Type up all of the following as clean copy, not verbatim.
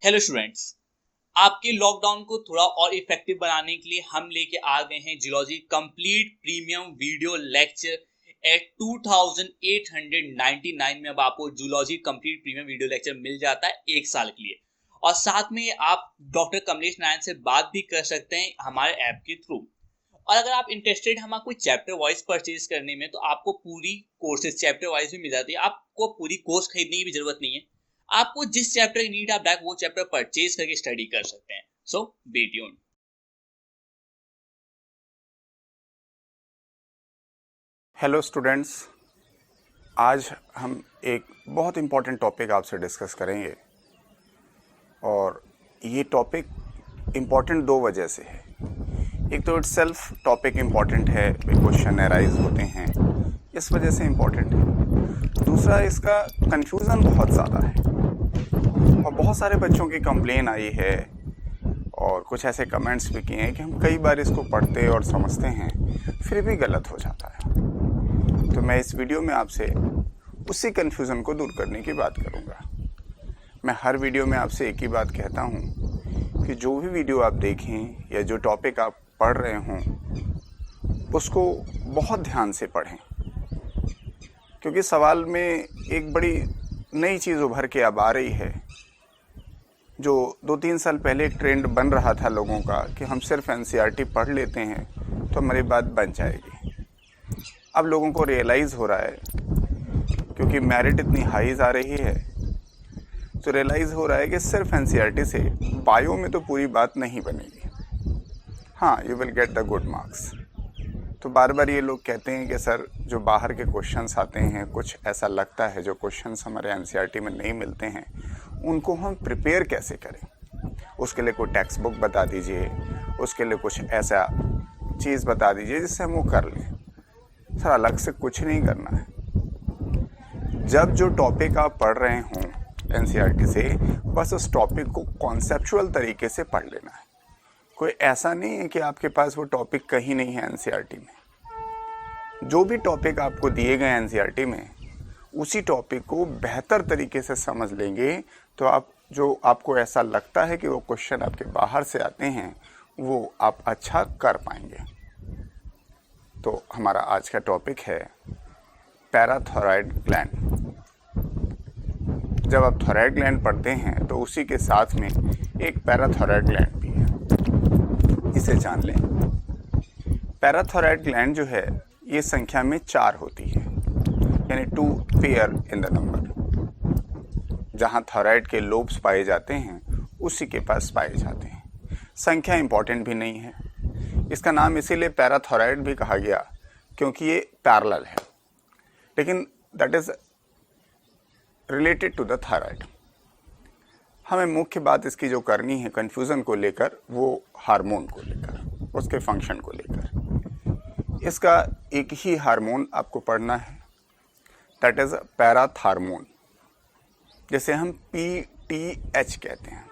Hello students, आपके lockdown को थोड़ा और इफेक्टिव बनाने के लिए हम लेके आ गए हैं geology complete premium video lecture at 2899 में। अब आपको geology complete premium video lecture मिल जाता है 1 साल के लिए, और साथ में आप डॉक्टर कमलेश नारायण से बात भी कर सकते हैं हमारे ऐप के थ्रू। और अगर आप इंटरेस्टेड हैं हमारा कोई चैप्टर वाइज परचेज करने में, तो आपको पूरी कोर्सेज चैप्टर वाइज भी मिल जाती है। आपको पूरी कोर्स खरीदने की भी जरूरत नहीं है। आपको जिस चैप्टर की नीड, आप डायरेक्ट वो चैप्टर परचेज करके स्टडी कर सकते हैं। सो बी ट्यून्ड। हेलो स्टूडेंट्स, आज हम एक बहुत इम्पॉर्टेंट टॉपिक आपसे डिस्कस करेंगे। और ये टॉपिक इम्पॉर्टेंट दो वजह से है। एक तो इटसेल्फ टॉपिक इम्पॉर्टेंट है, क्वेश्चन अराइज होते हैं, इस वजह से इम्पॉर्टेंट है। दूसरा, इसका कंफ्यूजन बहुत ज़्यादा है और बहुत सारे बच्चों की कंप्लेन आई है और कुछ ऐसे कमेंट्स भी किए हैं कि हम कई बार इसको पढ़ते और समझते हैं फिर भी गलत हो जाता है। तो मैं इस वीडियो में आपसे उसी कन्फ्यूज़न को दूर करने की बात करूंगा। मैं हर वीडियो में आपसे एक ही बात कहता हूं कि जो भी वीडियो आप देखें या जो टॉपिक आप पढ़ रहे हों उसको बहुत ध्यान से पढ़ें, क्योंकि सवाल में एक बड़ी नई चीज़ उभर के अब आ रही है। जो 2-3 साल पहले एक ट्रेंड बन रहा था लोगों का कि हम सिर्फ एनसीईआरटी पढ़ लेते हैं तो हमारी बात बन जाएगी। अब लोगों को रियलाइज़ हो रहा है, क्योंकि मेरिट इतनी हाई आ रही है, तो रियलाइज़ हो रहा है कि सिर्फ एनसीईआरटी से बायो में तो पूरी बात नहीं बनेगी। हाँ, you will get the good marks. तो बार बार ये लोग कहते हैं कि सर, जो बाहर के क्वेश्चंस आते हैं, कुछ ऐसा लगता है जो क्वेश्चंस हमारे एनसीईआरटी में नहीं मिलते हैं, उनको हम प्रिपेयर कैसे करें। उसके लिए कोई टेक्स्ट बुक बता दीजिए, उसके लिए कुछ ऐसा चीज़ बता दीजिए जिससे हम वो कर लें। सर, अलग से कुछ नहीं करना है। जब जो टॉपिक आप पढ़ रहे हों एनसीईआरटी से, बस उस टॉपिक को कॉन्सेप्चुअल तरीके से पढ़ लेना है। कोई ऐसा नहीं है कि आपके पास वो टॉपिक कहीं नहीं है एनसीईआरटी में। जो भी टॉपिक आपको दिए गए एनसीईआरटी में, उसी टॉपिक को बेहतर तरीके से समझ लेंगे तो आप जो आपको ऐसा लगता है कि वो क्वेश्चन आपके बाहर से आते हैं, वो आप अच्छा कर पाएंगे। तो हमारा आज का टॉपिक है पैराथायरॉयड ग्लैंड। जब आप थायरॉयड ग्लैंड पढ़ते हैं तो उसी के साथ में एक पैराथायरॉयड ग्लैंड भी है, इसे जान लें। पैराथायरॉयड ग्लैंड जो है, ये संख्या में 4 होती है, यानी 2 पेयर इन द नंबर। जहाँ थायरॉयड के लोब्स पाए जाते हैं उसी के पास पाए जाते हैं। संख्या इंपॉर्टेंट भी नहीं है। इसका नाम इसीलिए पैराथायरॉयड भी कहा गया क्योंकि ये पैरेलल है, लेकिन that is related to the thyroid. हमें मुख्य बात इसकी जो करनी है कंफ्यूजन को लेकर, वो हार्मोन को लेकर, उसके फंक्शन को लेकर। इसका एक ही हार्मोन आपको पढ़ना है, दैट इज पैराथार्मोन, जैसे हम PTH कहते हैं।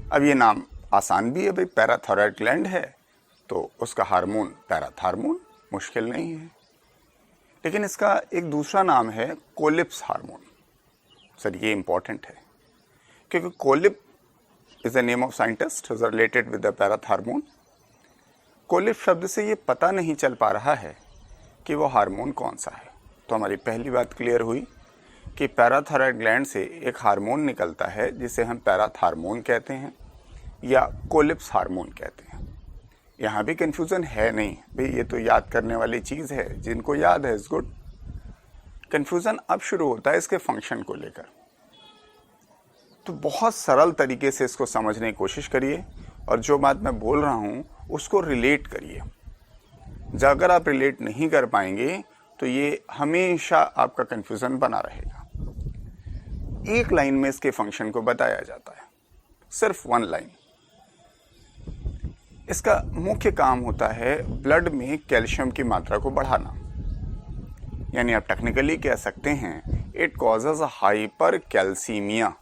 अब ये नाम आसान भी है भाई, पैराथायरॉयड ग्लैंड है तो उसका हार्मोन पैराथार्मोन, मुश्किल नहीं है। लेकिन इसका एक दूसरा नाम है कोलिप्स हार्मोन। सर, ये इंपॉर्टेंट है क्योंकि Collip is the name of scientist is related with the parathormone. Collip शब्द से ये पता नहीं चल पा रहा है कि वो हार्मोन कौन सा है। तो हमारी पहली बात क्लियर हुई कि पैराथायरॉयड ग्लैंड से एक हार्मोन निकलता है जिसे हम पैराथार्मोन कहते हैं या कोलिप्स हार्मोन कहते हैं। यहाँ भी कंफ्यूजन है नहीं भाई, ये तो याद करने वाली चीज़ है, जिनको याद है इज गुड। कंफ्यूजन अब शुरू होता है इसके फंक्शन को लेकर। तो बहुत सरल तरीके से इसको समझने की कोशिश करिए और जो बात मैं बोल रहा हूँ उसको रिलेट करिए। अगर आप रिलेट नहीं कर पाएंगे तो ये हमेशा आपका कंफ्यूजन बना रहेगा। एक लाइन में इसके फंक्शन को बताया जाता है, सिर्फ 1 लाइन। इसका मुख्य काम होता है ब्लड में कैल्शियम की मात्रा को बढ़ाना, यानी आप टेक्निकली कह सकते हैं it causes hypercalcaemia.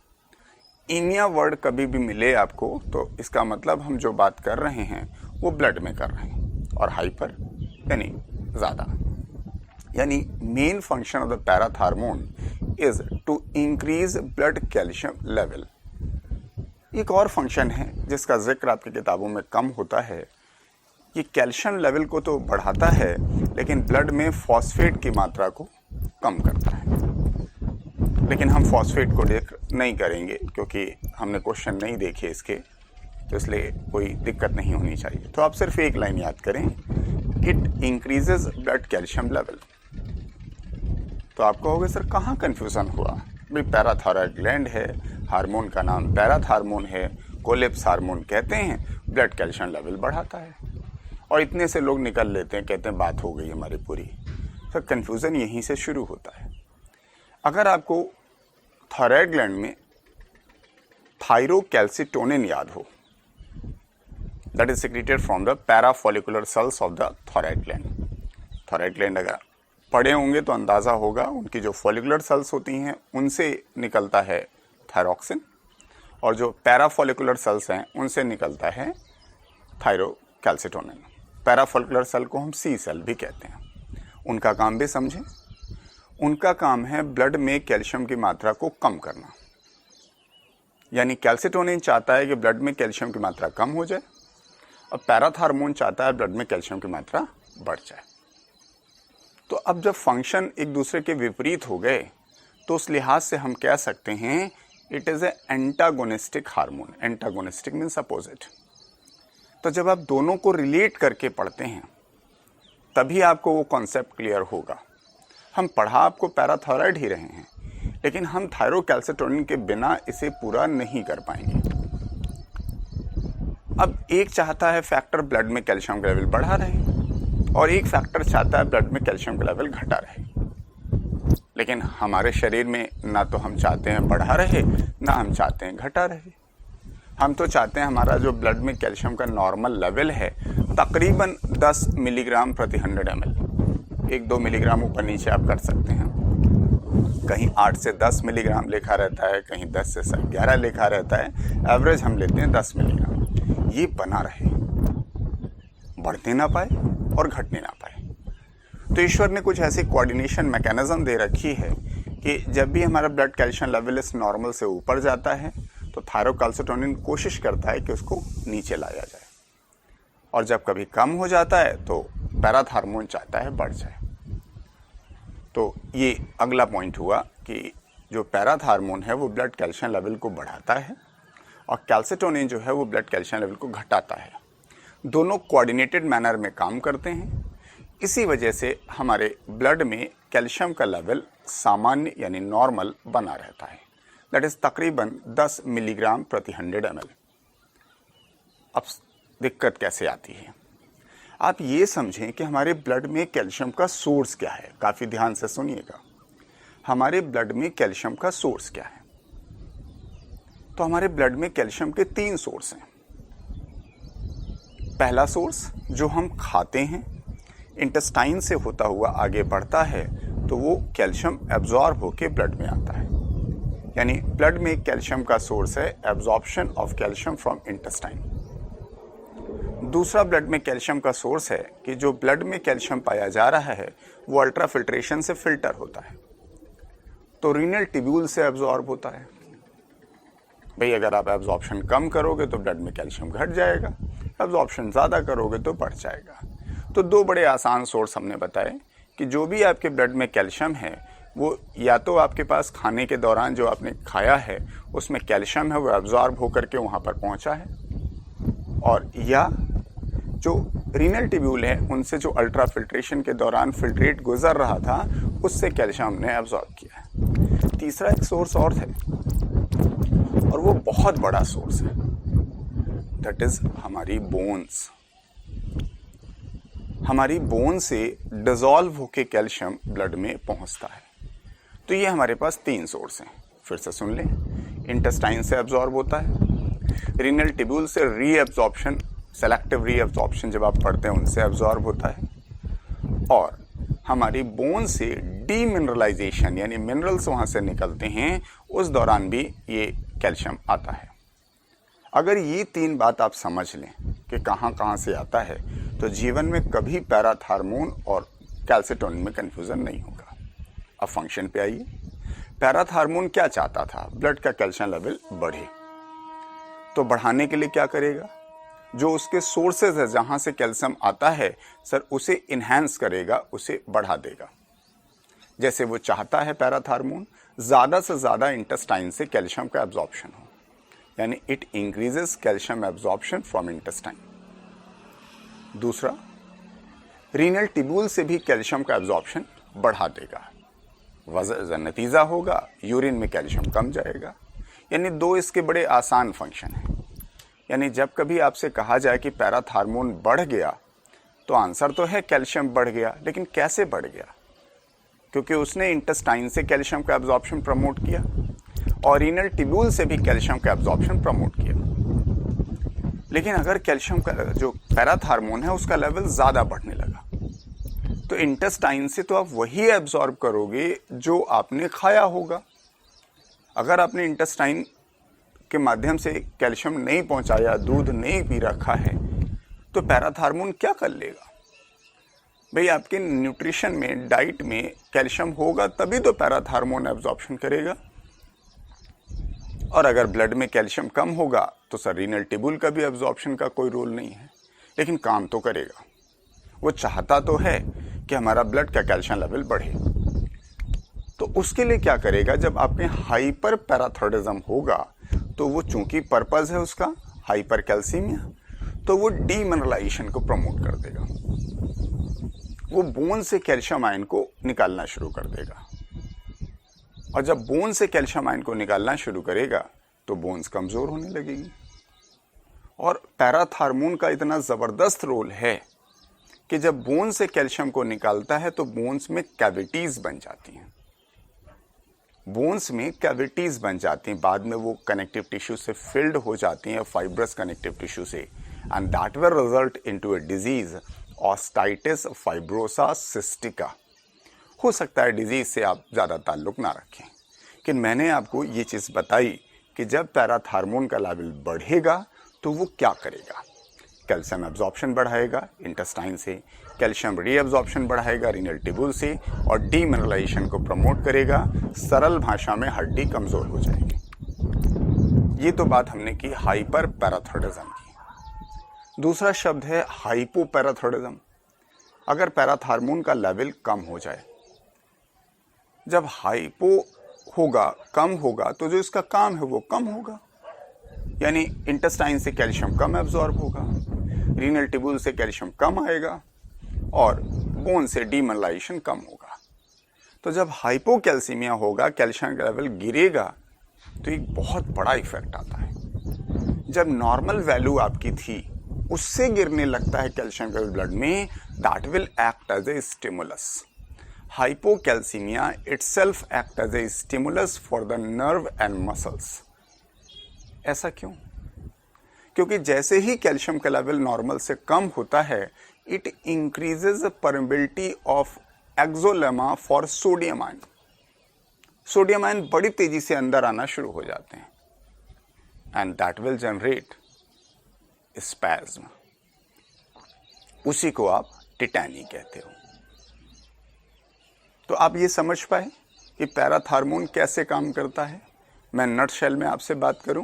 Aemia word कभी भी मिले आपको तो इसका मतलब हम जो बात कर रहे हैं वो ब्लड में कर रहे हैं, और हाइपर यानी ज़्यादा। यानी main function of the parathormone is to increase blood calcium level. एक और फंक्शन है जिसका जिक्र आपकी किताबों में कम होता है। ये कैल्शियम लेवल को तो बढ़ाता है लेकिन ब्लड में फॉस्फेट की मात्रा को कम करता है। लेकिन हम फॉस्फेट को जिक्र नहीं करेंगे क्योंकि हमने क्वेश्चन नहीं देखे इसके, तो इसलिए कोई दिक्कत नहीं होनी चाहिए। तो आप सिर्फ एक लाइन याद करें, it increases blood calcium level. तो आप कहोगे सर कहाँ कन्फ्यूज़न हुआ? भाई पैराथायरॉयड ग्लैंड है, हार्मोन का नाम पैराथार्मोन है, कोलेप्स हार्मोन कहते हैं, ब्लड कैल्शियम लेवल बढ़ाता है। और इतने से लोग निकल लेते हैं, कहते हैं बात हो गई हमारी पूरी। सर कन्फ्यूज़न यहीं से शुरू होता है। अगर आपको थायराइड ग्लैंड में थायरोकैल्सिटोनिन याद हो, that is secreted from the parafollicular cells of the thyroid gland. Thyroid gland अगर पढ़े होंगे तो अंदाज़ा होगा, उनकी जो फॉलिकुलर सेल्स होती हैं उनसे निकलता है थायरॉक्सिन, और जो पैराफॉलिकुलर सेल्स हैं उनसे निकलता है थायरोकैल्सिटोनिन। पैराफॉलिकुलर सेल को हम सी सेल भी कहते हैं। उनका काम भी समझें, उनका काम है ब्लड में कैल्शियम की मात्रा को कम करना। यानी कैल्सिटोनिन चाहता है कि ब्लड में कैल्शियम की मात्रा कम हो जाए और पैराथार्मोन चाहता है ब्लड में कैल्शियम की मात्रा बढ़ जाए। तो अब जब फंक्शन एक दूसरे के विपरीत हो गए तो उस लिहाज से हम कह सकते हैं it is a antagonistic hormone. Antagonistic means opposite. तो जब आप दोनों को रिलेट करके पढ़ते हैं तभी आपको वो कॉन्सेप्ट क्लियर होगा। हम पढ़ा आपको पैराथायरॉयड ही रहे हैं, लेकिन हम थायरोकैल्सिटोनिन के बिना इसे पूरा नहीं कर पाएंगे। अब एक चाहता है फैक्टर ब्लड में कैल्शियम का लेवल बढ़ा रहे और एक फैक्टर चाहता है ब्लड में कैल्शियम का लेवल घटा रहे। लेकिन हमारे शरीर में ना तो हम चाहते हैं बढ़ा रहे, ना हम चाहते हैं घटा रहे। हम तो चाहते हैं हमारा जो ब्लड में कैल्शियम का नॉर्मल लेवल है तकरीबन 10 मिलीग्राम प्रति 100 ml, 1-2 मिलीग्राम ऊपर नीचे आप कर सकते हैं। कहीं 8 से 10 मिलीग्राम लिखा रहता है, कहीं 10 से 11 लिखा रहता है, एवरेज हम लेते हैं 10 मिलीग्राम। ये बना रहे, बढ़ते ना पाए और घटने ना पाए। तो ईश्वर ने कुछ ऐसी कोऑर्डिनेशन मैकेनिज्म दे रखी है कि जब भी हमारा ब्लड कैल्शियम लेवल इस नॉर्मल से ऊपर जाता है तो थायरोकैल्सिटोनिन कोशिश करता है कि उसको नीचे लाया जाए, और जब कभी कम हो जाता है तो पैराथार्मोन चाहता है बढ़ जाए। तो ये अगला पॉइंट हुआ कि जो पैराथार्मोन है वो ब्लड कैल्शियम लेवल को बढ़ाता है और कैल्सिटोनिन जो है वो ब्लड कैल्शियम लेवल को घटाता है। दोनों कोऑर्डिनेटेड मैनर में काम करते हैं। इसी वजह से हमारे ब्लड में कैल्शियम का लेवल सामान्य यानी नॉर्मल बना रहता है, दैट इज़ तकरीबन 10 मिलीग्राम प्रति 100 ml। अब दिक्कत कैसे आती है? आप ये समझें कि हमारे ब्लड में कैल्शियम का सोर्स क्या है। काफ़ी ध्यान से सुनिएगा, हमारे ब्लड में कैल्शियम का सोर्स क्या है। तो हमारे ब्लड में कैल्शियम के 3 सोर्स हैं। पहला सोर्स जो हम खाते हैं, इंटेस्टाइन से होता हुआ आगे बढ़ता है तो वो कैल्शियम एब्जॉर्ब होके ब्लड में आता है। यानी ब्लड में कैल्शियम का सोर्स है absorption of calcium from intestine. दूसरा ब्लड में कैल्शियम का सोर्स है कि जो ब्लड में कैल्शियम पाया जा रहा है वो अल्ट्रा फिल्ट्रेशन से फिल्टर होता है, तो रीनल ट्यूब्यूल से एब्जॉर्ब होता है। भाई अगर आप एब्जॉर्प्शन कम करोगे तो ब्लड में कैल्शियम घट जाएगा, एब्जॉर्प्शन ज़्यादा करोगे तो बढ़ जाएगा। तो 2 बड़े आसान सोर्स हमने बताए कि जो भी आपके ब्लड में कैल्शियम है वो या तो आपके पास खाने के दौरान जो आपने खाया है उसमें कैल्शियम है वो एब्जॉर्ब होकर के वहाँ पर पहुँचा है, और या जो रीनल ट्यूब्यूल है उनसे जो अल्ट्रा फिल्ट्रेशन के दौरान फिल्ट्रेट गुजर रहा था उससे कैल्शियम ने एब्जॉर्ब किया है। तीसरा एक सोर्स और है और वो बहुत बड़ा सोर्स है, दैट इज हमारी बोन्स। हमारी बोन से डिसॉल्व होके कैल्शियम ब्लड में पहुंचता है। तो ये हमारे पास 3 सोर्स हैं। फिर से सुन लें, इंटेस्टाइन से एब्जॉर्ब होता है, रीनल ट्यूब्यूल से रीएब्जॉर्प्शन, सेलेक्टिव रीएब्जॉर्प्शन जब आप पढ़ते हैं उनसे एब्जॉर्ब होता है, और हमारी बोन से डीमिनरलाइजेशन यानी मिनरल्स वहाँ से निकलते हैं, उस दौरान भी ये कैल्शियम आता है। अगर ये 3 बात आप समझ लें कि कहाँ कहाँ से आता है तो जीवन में कभी पैराथार्मोन और कैल्सिटोनिन में कन्फ्यूज़न नहीं होगा। अब फंक्शन पे आइए। पैराथार्मोन क्या चाहता था? ब्लड का कैल्शियम लेवल बढ़े। तो बढ़ाने के लिए क्या करेगा, जो उसके सोर्सेज है जहाँ से कैल्शियम आता है सर उसे इन्हेंस करेगा, उसे बढ़ा देगा। जैसे वो चाहता है पैराथार्मोन ज़्यादा से ज़्यादा इंटेस्टाइन से कैल्शियम का एब्जॉर्प्शन हो, यानी it increases calcium absorption from intestine. दूसरा, रीनल ट्यूब्यूल से भी कैल्शियम का एब्जॉर्प्शन बढ़ा देगा। वजह नतीजा होगा यूरिन में कैल्शियम कम जाएगा। यानी दो इसके बड़े आसान फंक्शन हैं। यानी जब कभी आपसे कहा जाए कि पैराथार्मोन बढ़ गया तो आंसर तो है कैल्शियम बढ़ गया, लेकिन कैसे बढ़ गया? क्योंकि उसने इंटेस्टाइन से कैल्शियम का एब्जॉर्प्शन प्रमोट किया और रीनल ट्यूब्यूल से भी कैल्शियम का एब्जॉर्प्शन प्रमोट किया। लेकिन अगर कैल्शियम का जो पैराथार्मोन है उसका लेवल ज़्यादा बढ़ने लगा तो इंटेस्टाइन से तो आप वही एब्जॉर्ब करोगे जो आपने खाया होगा। अगर आपने इंटेस्टाइन के माध्यम से कैल्शियम नहीं पहुंचाया, दूध नहीं पी रखा है, तो पैराथार्मोन क्या कर लेगा? भाई आपके न्यूट्रिशन में, डाइट में कैल्शियम होगा तभी तो पैराथार्मोन एब्जॉर्प्शन करेगा। और अगर ब्लड में कैल्शियम कम होगा तो सर रीनल ट्यूब्यूल का भी एब्जॉर्प्शन का कोई रोल नहीं है, लेकिन काम तो करेगा। वो चाहता तो है कि हमारा ब्लड का कैल्शियम लेवल बढ़े। तो उसके लिए क्या करेगा, जब आपके हाइपर पैराथायरॉयडिज्म होगा तो वो चूंकि पर्पस है उसका हाइपर कैल्सीमिया, तो वो डीमिनरलाइजेशन को प्रमोट कर देगा। वो बोन से कैल्शियम आयन को निकालना शुरू कर देगा। और जब बोन से कैल्शियम आयन को निकालना शुरू करेगा तो बोन्स कमजोर होने लगेगी। और पैराथार्मोन का इतना जबरदस्त रोल है कि जब बोन से कैल्शियम को निकालता है तो बोन्स में कैविटीज बन जाती हैं। बोन्स में कैविटीज बन जाती हैं, बाद में वो कनेक्टिव टिश्यू से फिल्ड हो जाती हैं, फाइब्रस कनेक्टिव टिश्यू से, and that will result into a disease osteitis fibrosa cystica. हो सकता है डिजीज से आप ज़्यादा ताल्लुक ना रखें, लेकिन मैंने आपको ये चीज़ बताई कि जब पैराथार्मोन का लेवल बढ़ेगा तो वो क्या करेगा, कैल्शियम एब्जॉर्प्शन बढ़ाएगा इंटेस्टाइन से, कैल्शियम रीअब्जॉर्प्शन बढ़ाएगा रीनल ट्यूब्यूल से, और डीमिनरलाइजेशन को प्रमोट करेगा। सरल भाषा में हड्डी कमज़ोर हो जाएगी। ये तो बात हमने की हाइपर पैराथायरॉयडिज्म की। दूसरा शब्द है हाइपोपैराथायरॉयडिज्म। अगर पैराथार्मोन का लेवल कम हो जाए, जब हाइपो होगा, कम होगा, तो जो इसका काम है वो कम होगा, यानी इंटेस्टाइन से कैल्शियम कम एब्जॉर्ब होगा, रीनल ट्यूब्यूल से कैल्शियम कम आएगा और बोन से डीमिनरलाइजेशन कम होगा। तो जब हाइपोकैल्सीमिया होगा, कैल्शियम का लेवल गिरेगा, तो एक बहुत बड़ा इफेक्ट आता है। जब नॉर्मल वैल्यू आपकी थी उससे गिरने लगता है कैल्शियम लेवल ब्लड में, that will act as a stimulus. Hypocalcemia itself act as a stimulus for the nerve and muscles. ऐसा क्यों? क्योंकि जैसे ही कैल्शियम का लेवल नॉर्मल से कम होता है, it increases permeability of axolemma for sodium ion. Sodium ion बड़ी तेजी से अंदर आना शुरू हो जाते हैं, and that will generate spasm. उसी को आप टिटैनी कहते हो। तो आप ये समझ पाए कि पैराथार्मोन कैसे काम करता है। मैं नटशेल में आपसे बात करूं,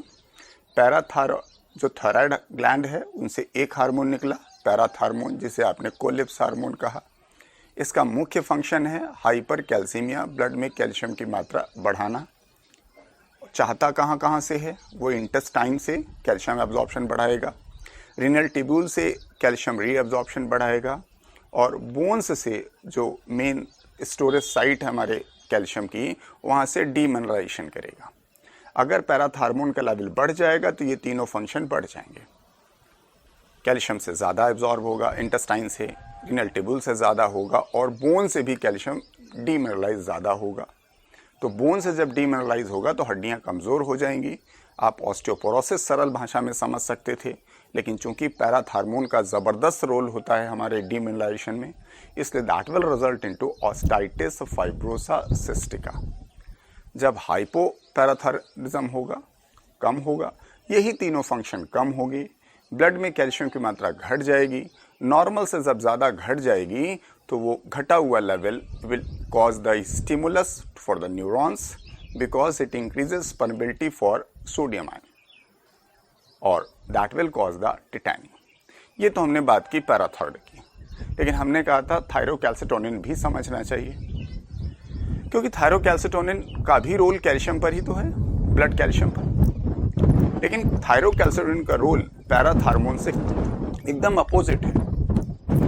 जो थायराइड ग्लैंड है उनसे एक हार्मोन निकला पैराथार्मोन, जिसे आपने कोलिप्स हार्मोन कहा। इसका मुख्य फंक्शन है हाइपर कैल्सीमिया, ब्लड में कैल्शियम की मात्रा बढ़ाना। चाहता कहाँ कहाँ से है, वो इंटेस्टाइन से कैल्शियम एब्जॉर्प्शन बढ़ाएगा, रीनल ट्यूब्यूल से कैल्शियम रीअब्जॉर्प्शन बढ़ाएगा, और बोन्स से जो मेन स्टोरेज साइट है हमारे कैल्शियम की, वहाँ से डीमिनरलाइजेशन करेगा। अगर पैराथार्मोन का लेवल बढ़ जाएगा तो ये तीनों फंक्शन बढ़ जाएंगे। कैल्शियम से ज़्यादा एब्जॉर्ब होगा, इंटेस्टाइन से, रीनल ट्यूब्यूल से ज़्यादा होगा, और बोन से भी कैल्शियम डीमिनरलाइज ज़्यादा होगा। तो बोन से जब डीमिनरलाइज होगा तो हड्डियाँ कमज़ोर हो जाएंगी। आप ऑस्टियोपोरोसिस सरल भाषा में समझ सकते थे, लेकिन चूंकि पैराथार्मोन का ज़बरदस्त रोल होता है हमारे डीमिनरलाइजेशन में, इसलिए that will result into osteitis fibrosa cystica. जब हाइपोपैराथायरॉयडिज्म होगा, कम होगा, यही तीनों फंक्शन कम होगी, ब्लड में कैल्शियम की मात्रा घट जाएगी। नॉर्मल से जब ज़्यादा घट जाएगी तो वो घटा हुआ level will cause the stimulus for the neurons, because it increases permeability for sodium ion. और that will cause the tetany. ये तो हमने बात की पैराथायरॉयड की, लेकिन हमने कहा था थायरोकैल्सिटोनिन भी समझना चाहिए, क्योंकि थायरोकैल्सिटोनिन का भी रोल कैल्शियम पर ही तो है, ब्लड कैल्शियम पर। लेकिन थायरोकैल्सिटोनिन का रोल पैराथार्मोन से एकदम अपोजिट है,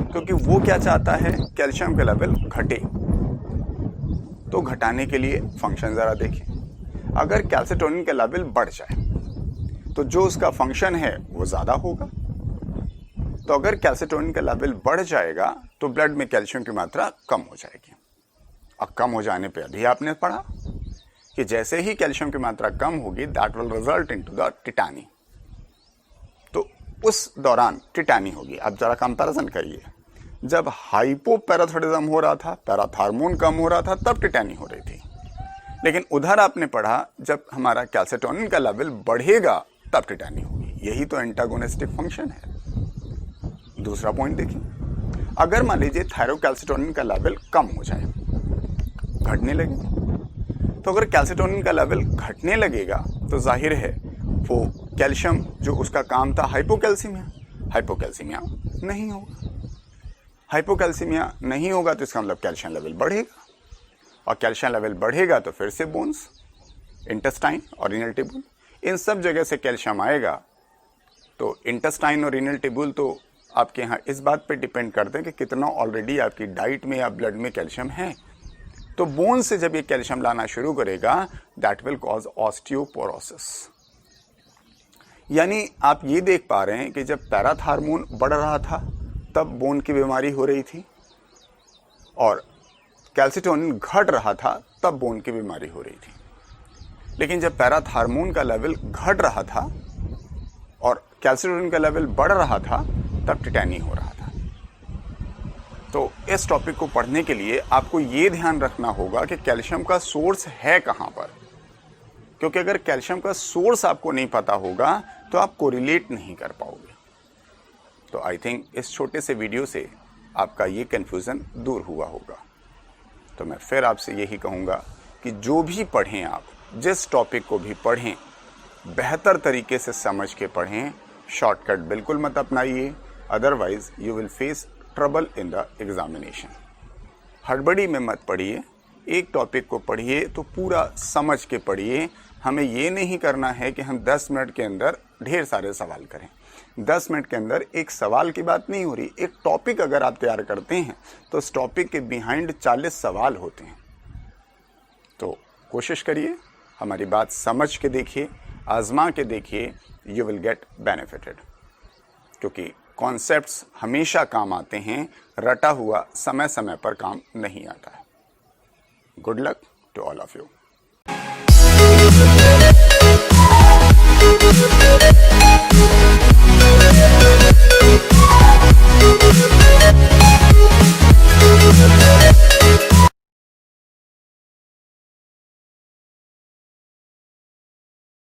क्योंकि वो क्या चाहता है, कैल्शियम का लेवल घटे। तो घटाने के लिए फंक्शन ज़रा देखिए। अगर कैल्सिटोनिन का लेवल बढ़ जाए तो जो उसका फंक्शन है वो ज़्यादा होगा। तो अगर कैल्सिटोनिन का लेवल बढ़ जाएगा तो ब्लड में कैल्शियम की मात्रा कम हो जाएगी। और कम हो जाने पे अभी आपने पढ़ा कि जैसे ही कैल्शियम की मात्रा कम होगी that will result into the टिटैनी। तो उस दौरान टिटैनी होगी। अब जरा कंपैरिजन करिए, जब हाइपोपैराथायरॉयडिज्म हो रहा था, पैराथार्मोन कम हो रहा था, तब टिटैनी हो रही थी। लेकिन उधर आपने पढ़ा जब हमारा कैल्सिटोनिन का लेवल बढ़ेगा तब टिटैनी होगी। यही तो एंटागोनिस्टिक फंक्शन है। दूसरा पॉइंट देखिए, अगर मान लीजिए थायरोकैल्सिटोनिन का लेवल कम हो जाए, घटने लगे, तो अगर कैल्सिटोनिन का लेवल घटने लगेगा तो जाहिर है वो कैल्शियम जो उसका काम था हाइपोकैल्सीमिया नहीं होगा। हाइपोकैल्सीमिया नहीं होगा तो इसका मतलब कैल्शियम लेवल बढ़ेगा, और कैल्शियम लेवल बढ़ेगा तो फिर से बोन्स, इंटेस्टाइन और रीनल ट्यूब्यूल, इन सब जगह से कैल्शियम आएगा। तो इंटेस्टाइन और रीनल ट्यूब्यूल तो आपके यहाँ इस बात पे डिपेंड करते हैं कि कितना ऑलरेडी आपकी डाइट में या ब्लड में कैल्शियम है। तो बोन से जब ये कैल्शियम लाना शुरू करेगा दैट विल कॉज ऑस्टियोपोरोसिस। यानी आप ये देख पा रहे हैं कि जब पैराथार्मोन बढ़ रहा था तब बोन की बीमारी हो रही थी, और कैल्सिटोनिन घट रहा था तब बोन की बीमारी हो रही थी। लेकिन जब पैराथार्मोन का लेवल घट रहा था और कैल्सिटोनिन का लेवल बढ़ रहा था तब टिटैनी हो रहा था। तो इस टॉपिक को पढ़ने के लिए आपको ये ध्यान रखना होगा कि कैल्शियम का सोर्स है कहाँ पर, क्योंकि अगर कैल्शियम का सोर्स आपको नहीं पता होगा तो आप कोरिलेट नहीं कर पाओगे। तो आई थिंक इस छोटे से वीडियो से आपका ये कन्फ्यूज़न दूर हुआ होगा। तो मैं फिर आपसे यही कहूँगा कि जो भी पढ़ें आप, जिस टॉपिक को भी पढ़ें, बेहतर तरीके से समझ के पढ़ें, शॉर्टकट बिल्कुल मत अपनाइए, otherwise you will face trouble in the examination. हड़बड़ी में मत पढ़िए, एक टॉपिक को पढ़िए तो पूरा समझ के पढ़िए। हमें ये नहीं करना है कि हम 10 मिनट के अंदर ढेर सारे सवाल करें। 10 मिनट के अंदर एक सवाल की बात नहीं हो रही। एक टॉपिक अगर आप तैयार करते हैं तो उस टॉपिक के बिहाइंड 40 सवाल होते हैं। तो कोशिश करिए, हमारी बात समझ के देखिए, आजमा के देखिए, यू विल गेट बेनिफिटेड। क्योंकि कॉन्सेप्ट्स हमेशा काम आते हैं, रटा हुआ समय समय पर काम नहीं आता है। Good luck to all of you.